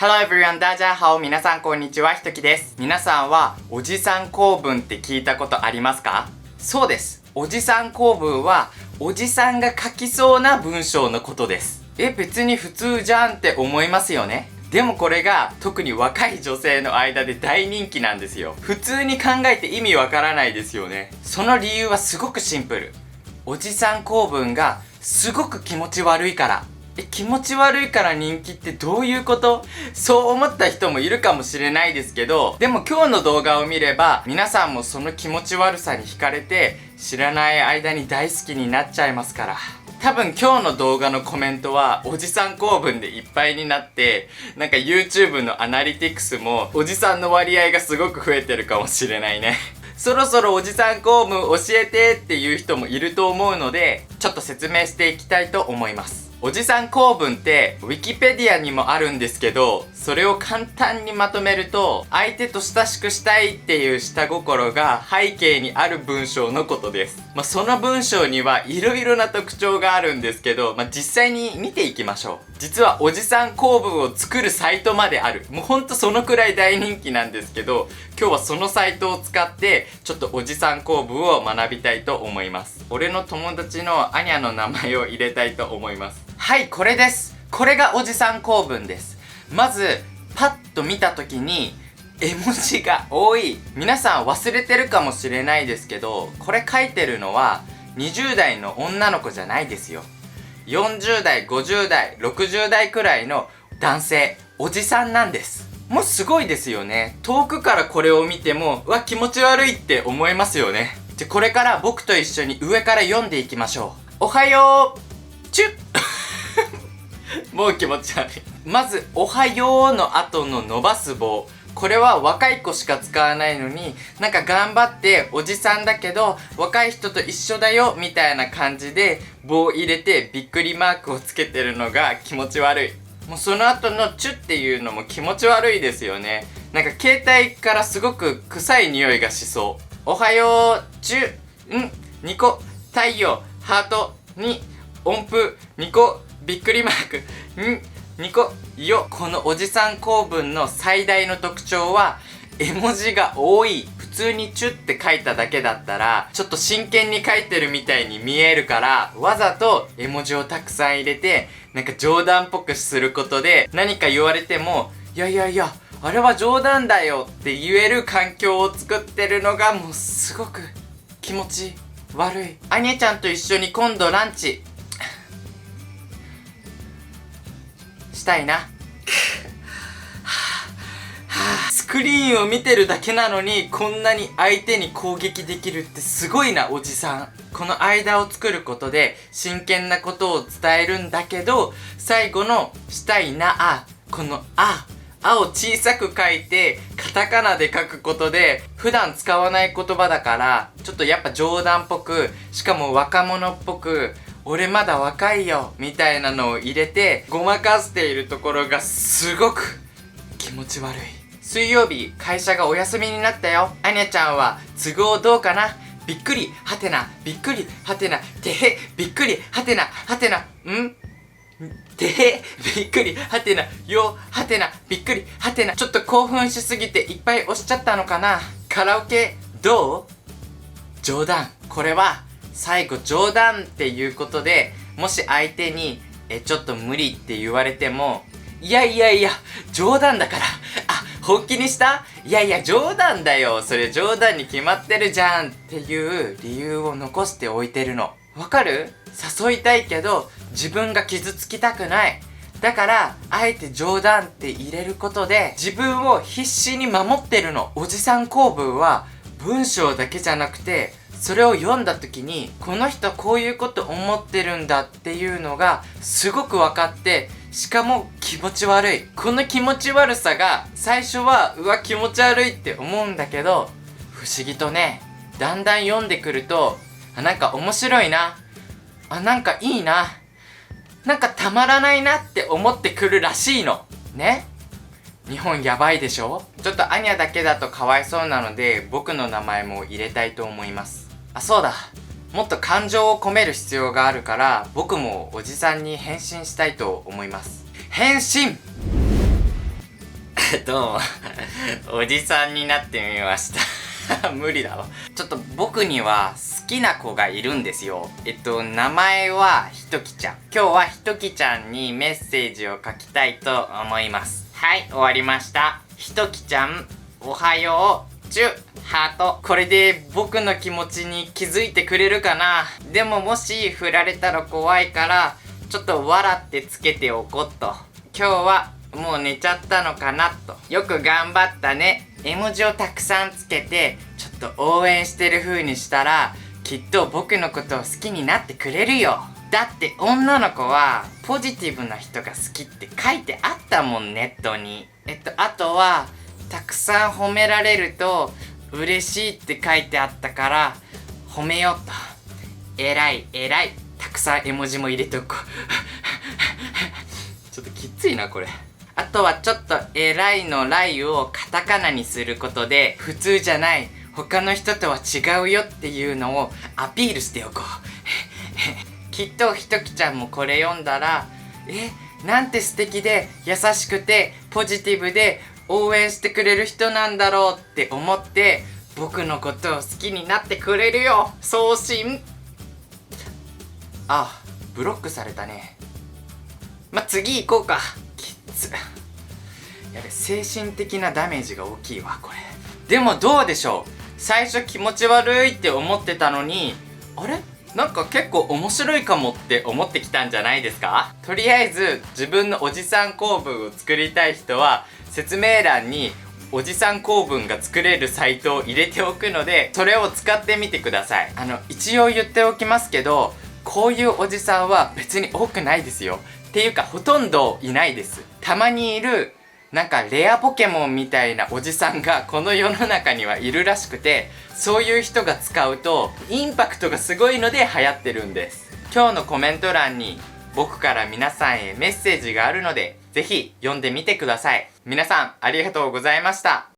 Hello everyone, 大家好。皆さんこんにちは、ひときです。皆さんはおじさん構文って聞いたことありますか？そうです。おじさん構文はおじさんが書きそうな文章のことです。別に普通じゃんって思いますよね。でもこれが特に若い女性の間で大人気なんですよ。普通に考えて意味わからないですよね。その理由はすごくシンプル。おじさん構文がすごく気持ち悪いから。気持ち悪いから人気ってどういうこと？そう思った人もいるかもしれないですけど、でも今日の動画を見れば皆さんもその気持ち悪さに惹かれて知らない間に大好きになっちゃいますから。多分今日の動画のコメントはおじさん構文でいっぱいになって、なんか YouTube のアナリティクスもおじさんの割合がすごく増えてるかもしれないね。そろそろおじさん構文教えてっていう人もいると思うので、ちょっと説明していきたいと思います。おじさん構文ってウィキペディアにもあるんですけど、それを簡単にまとめると、相手と親しくしたいっていう下心が背景にある文章のことです。その文章にはいろいろな特徴があるんですけど、実際に見ていきましょう。実はおじさん構文を作るサイトまである。もうほんとそのくらい大人気なんですけど、今日はそのサイトを使ってちょっとおじさん構文を学びたいと思います。俺の友達のアニャの名前を入れたいと思います。はい、これです。これがおじさん構文です。まずパッと見た時に絵文字が多い。皆さん忘れてるかもしれないですけど、これ書いてるのは20代の女の子じゃないですよ。40代、50代、60代くらいの男性、おじさんなんです。もうすごいですよね。遠くからこれを見ても、うわ、気持ち悪いって思いますよね。じゃ、これから僕と一緒に上から読んでいきましょう。おはようチュッもう気持ち悪い。まず、おはようの後の伸ばす棒。これは若い子しか使わないのに、なんか頑張っておじさんだけど若い人と一緒だよみたいな感じで棒入れてびっくりマークをつけてるのが気持ち悪い。もうその後のチュっていうのも気持ち悪いですよね。なんか携帯からすごく臭い匂いがしそう。おはようチュニコ太陽ハート2音符ニコびっくりマークニコよ。このおじさん構文の最大の特徴は絵文字が多い。普通にチュって書いただけだったらちょっと真剣に書いてるみたいに見えるから、わざと絵文字をたくさん入れてなんか冗談っぽくすることで、何か言われてもいやあれは冗談だよって言える環境を作ってるのがもうすごく気持ち悪い。アニャちゃんと一緒に今度ランチしたいな。スクリーンを見てるだけなのにこんなに相手に攻撃できるってすごいな、おじさん。この間を作ることで真剣なことを伝えるんだけど、最後のしたいなこのあを小さく書いてカタカナで書くことで、普段使わない言葉だからちょっとやっぱ冗談っぽく、しかも若者っぽく、俺まだ若いよみたいなのを入れてごまかしているところがすごく気持ち悪い。水曜日会社がお休みになったよ。アニャちゃんは都合どうかな？びっくりはてなびっくりはてなてへびっくりはてなはてなてへびっくりはてなよはてなびっくりはてな。ちょっと興奮しすぎていっぱい押しちゃったのかな。カラオケどう？冗談。これは最後冗談っていうことで、もし相手にちょっと無理って言われても、いや冗談だから、本気にした？いや冗談だよ、それ冗談に決まってるじゃんっていう理由を残しておいてるの。わかる？誘いたいけど自分が傷つきたくない。だからあえて冗談って入れることで自分を必死に守ってるの。おじさん構文は文章だけじゃなくて、それを読んだ時にこの人こういうこと思ってるんだっていうのがすごく分かって、しかも気持ち悪い。この気持ち悪さが最初はうわ気持ち悪いって思うんだけど、不思議とね、だんだん読んでくるとなんか面白いな、なんかいいな、なんかたまらないなって思ってくるらしいのね。日本やばいでしょ。ちょっとアニャだけだとかわいそうなので僕の名前も入れたいと思います。そうだ、もっと感情を込める必要があるから、僕もおじさんに変身したいと思います。変身。どうもおじさんになってみました無理だわ。ちょっと僕には好きな子がいるんですよ。名前はひときちゃん。今日はひときちゃんにメッセージを書きたいと思います。はい、終わりました。ひときちゃん、おはよう、チュハート。これで僕の気持ちに気づいてくれるかな。でももし振られたら怖いからちょっと笑ってつけておこうと。今日はもう寝ちゃったのかなと。よく頑張ったね。絵文字をたくさんつけてちょっと応援してる風にしたらきっと僕のことを好きになってくれるよ。だって女の子はポジティブな人が好きって書いてあったもん、ネットに。あとはたくさん褒められると嬉しいって書いてあったから褒めようと。偉い偉い。たくさん絵文字も入れておこうちょっときついなこれ。あとはちょっと偉いのライをカタカナにすることで普通じゃない他の人とは違うよっていうのをアピールしておこうきっとひときちゃんもこれ読んだらなんて素敵で優しくてポジティブで応援してくれる人なんだろうって思って僕のことを好きになってくれるよ。送信。あ、ブロックされたね。次行こうか。きつ。やべ、精神的なダメージが大きいわこれ。でもどうでしょう。最初気持ち悪いって思ってたのにあれなんか結構面白いかもって思ってきたんじゃないですか。とりあえず自分のおじさん構文を作りたい人は説明欄におじさん構文が作れるサイトを入れておくのでそれを使ってみてください。一応言っておきますけどこういうおじさんは別に多くないですよ。っていうかほとんどいないです。たまにいるなんかレアポケモンみたいなおじさんがこの世の中にはいるらしくてそういう人が使うとインパクトがすごいので流行ってるんです。今日のコメント欄に僕から皆さんへメッセージがあるのでぜひ読んでみてください。皆さんありがとうございました。